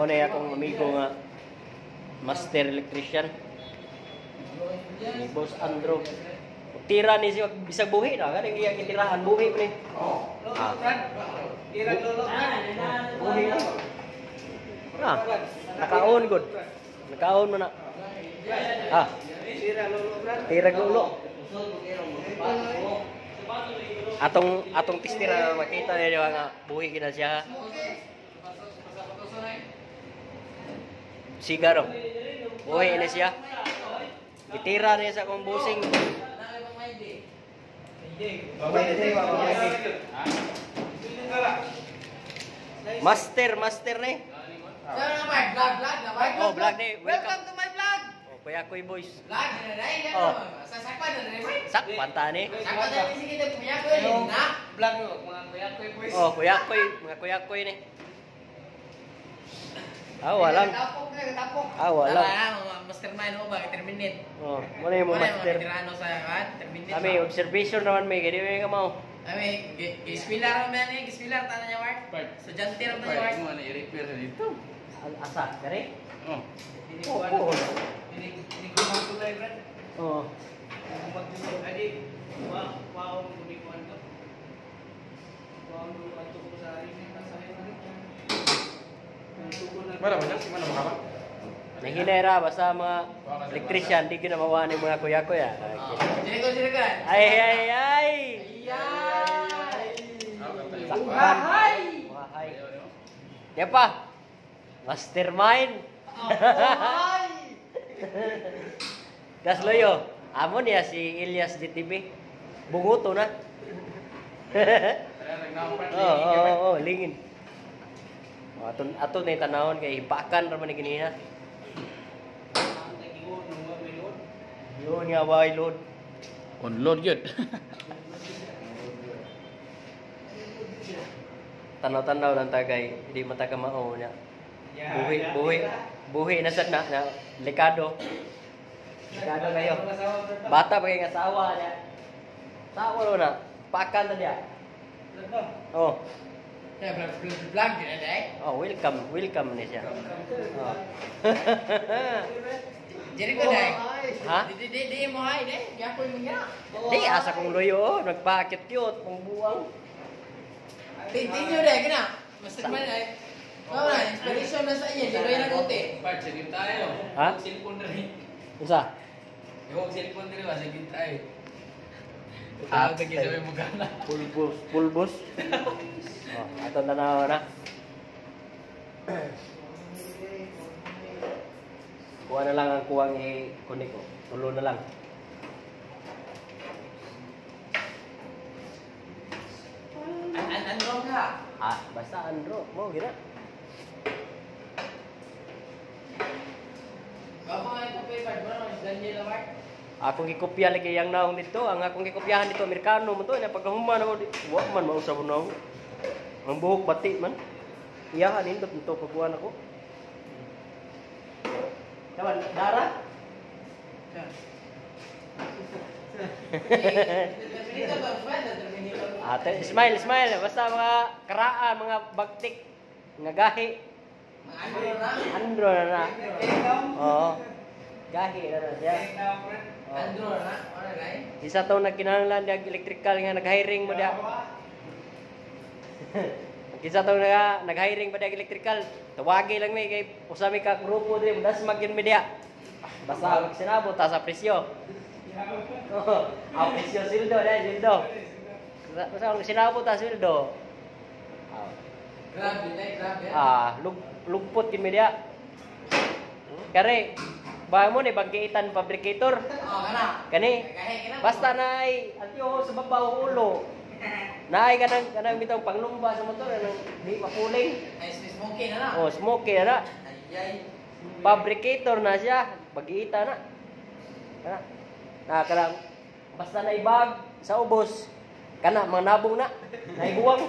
O na akong amigo nga master electrician. Si Boss Andrew. Tira ni siya bisag buhi na kan iya kitirahan buhi ni. Tira lolo. Buhi na. Ah, nakaon gud. Nakaon mo na. Ah, Tira lolo brad. tira lolo. Atong tistira makita niyo nga buhi gina siya. Sigaro. Buhi na siya. Itira niya sa kong busing. Master ni. Oh, vlog ni. Welcome to my vlog. Oh, kuya koy boys. Vlog na rin. Oh. Sasakpan na rin. Sakpan ta ni. Sakpan na rin sige punya ko yun na. Vlog mo mga kuya ko boys. Oh, kuya koy, mga kuya koy ni. Ah, walang. Tapok. Ah, walang. Mastermind mo ba terminate? Oh, wala yung master. Tirano sa kan terminate. Kami observation naman may gani may kamaw. Kami gispilar man ni, gispilar ta na ward. Estudyante ra na ward. Mo na i-repair dito. Asa, kare? Oh. Ini Oh, ko oh. Ini ko magtulay brad. Oh. Magtulay adi. Wow mo ni ko ano. Wow mo ato ko sa ini pasahe man. Mana ba si mana makaba? Nahinera basta mga electrician di na mawa ni mga kuya ko ya. Dili ko. Ay. Sakpan. Hay. Wahay. Ya pa. Mastermind. Hay. Das loyo. Amo niya si Ilyas DTV. Bunguto na. Oh, lingin. Aton na tanawon kay hibakan ra man ni ganina. Yun nga ba load. Unload yun. Tanaw-tanaw lang tagay, hindi man taga mao niya. Buhi na sad na likado. Likado kayo. Bata pa kay asawa niya. Sawa lo na. Pakan na dia. Oh. Vlog din eh. Oh, welcome ni siya. Oh. Dili ko dai. Ha? Di mo hay dai. Gyapon mo nga. Di asa kong loyo, nagpakit yun, pang buwang. Tingyo dai kana. Mastermind ay. Wala na inspiration na sa iya, di ba yan nagote? Part sige tayo. Ha? Cellphone na rin. Isa? Yung cellphone dito ba sige tayo. Ah, Tagi sa mo gana. Pulbos. Oh, ato na na. Kuha na lang ang kuwang i-connect ko. Tulo na lang. Andro ka. Ah, basta Andro. Mo, gina. Kamu ay paper ba no? Daniel Award. Akong gikopya lagi yang naong dito. Ang akong gikopyahan dito, Amerikano mo to. Pagkahuman ako, wak man, mausap mo na ako. Ang buhok bati man. Iyahan, hindot nito pagkuhan ako. Kawan, Dara? Terminator ba? Terminator. Ate, smile. Basta mga karaan, mga bagtik, mga gahi. Andro na. Andro na. Oo. Gahi na siya. Andro na. Ano rai? Isa to nagkinahanglan diag electrical nga nag-hiring mo dia. Isa to nag-hiring pa diag electrical. Tawagi lang mi kay usami ka grupo diri das magin media. Basta magsinabot ta sa presyo. Presyo sildo dai sildo. Basta sinabot ta sildo. Grabe dai, grabe. Lugpot kin media. Kare ba mo ni bagkiitan fabricator. Kana. Kani basta naay atyo sa babaw ulo. Naay kanang bitong panglumba sa motor nang di mapuling. Ay smoky na na. Oh, smoky na. Ay. Fabricator na siya, bagkiita na. Kanang basta naibag sa ubos. Kana mga nabong na. Naibuwang.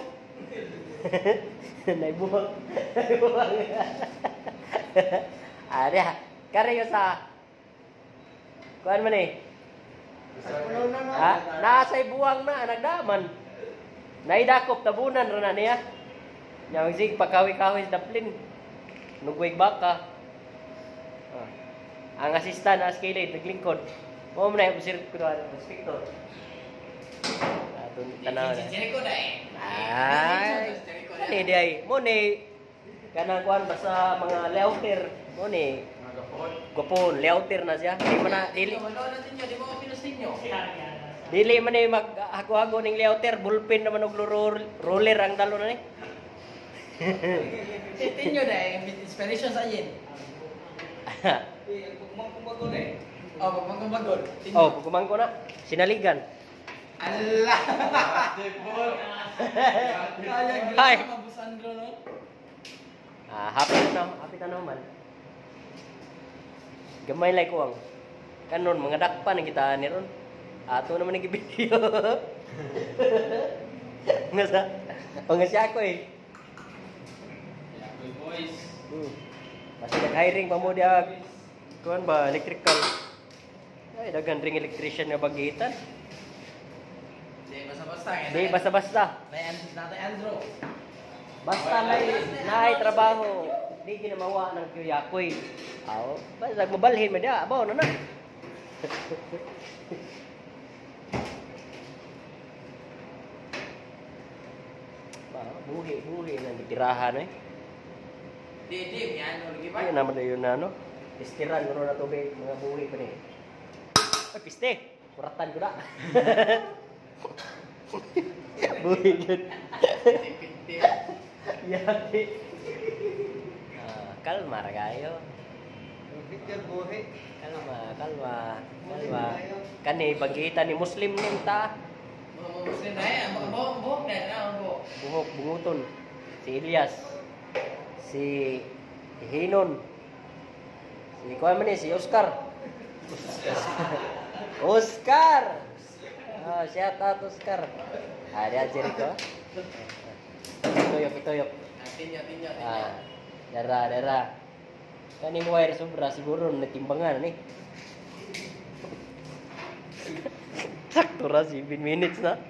Naibuwang. Ada. Kare sa kuan man eh. Nasa buwang na nagdaman. Naidakop tabunan ra na niya. Nya sig pakawi-kawi sa daplin. nugwig baka. Ah. Ang assistant na skillet naglingkod. Mo man ay sir ko inspector. Atun tanaw na. Jericho na eh. Ay. Kani di ay mo ni kanang kuan basta mga layouter mo ni gopon layouter na siya. Di man na dili. Manood natin yun, di mo pinos ninyo. Dili man ni mag-hago ning layouter, bullpen naman og roller ang dalo na ni. Tinyo na eh, inspiration sa ayin. Kumbago na eh. Oh, pagmagod. Oh, pagkumang ko na. Sinaligan. Allah! Hi. Kaya mabusan ko, no? Happy na naman. Gamay like ko ang kanon mga dakpan ang kita ni ron. Ato naman ang video. Nga sa nga siya ako eh. Boys. Basta nag-hiring pa mo dia kuan ba electrical. Ay daghan ring electrician nga bagitan. Di, basta-basta. Di basta-basta. Natay Andrew. Basta nay trabaho. Di ginamawa ng kuyakoy. Aw, basta mabalhin man dia, abaw na na. Buhi na ditirahan eh. Di, yan, lagi pa. Ay naman na yun na ano. Pistiran ko na tubig, mga buhi pa ni. Ay piste, kuratan ko na. Buhi yun. Yati. Kalma ra kayo. Kalma. Kani bagitan ni Muslim nin ta. Muslim na yan. Buhok na yan. Ang buhok. Buhok, bunguton. Si Elias. Si Hinon. Si kuha man ni si Oscar. Oscar. Oh, shout out Oscar. Dia Jericho. Itoyok. Tinyo. Dara. Kani mo wire sobra siguro natimbangan ni. Sakto ra 7 minutes na.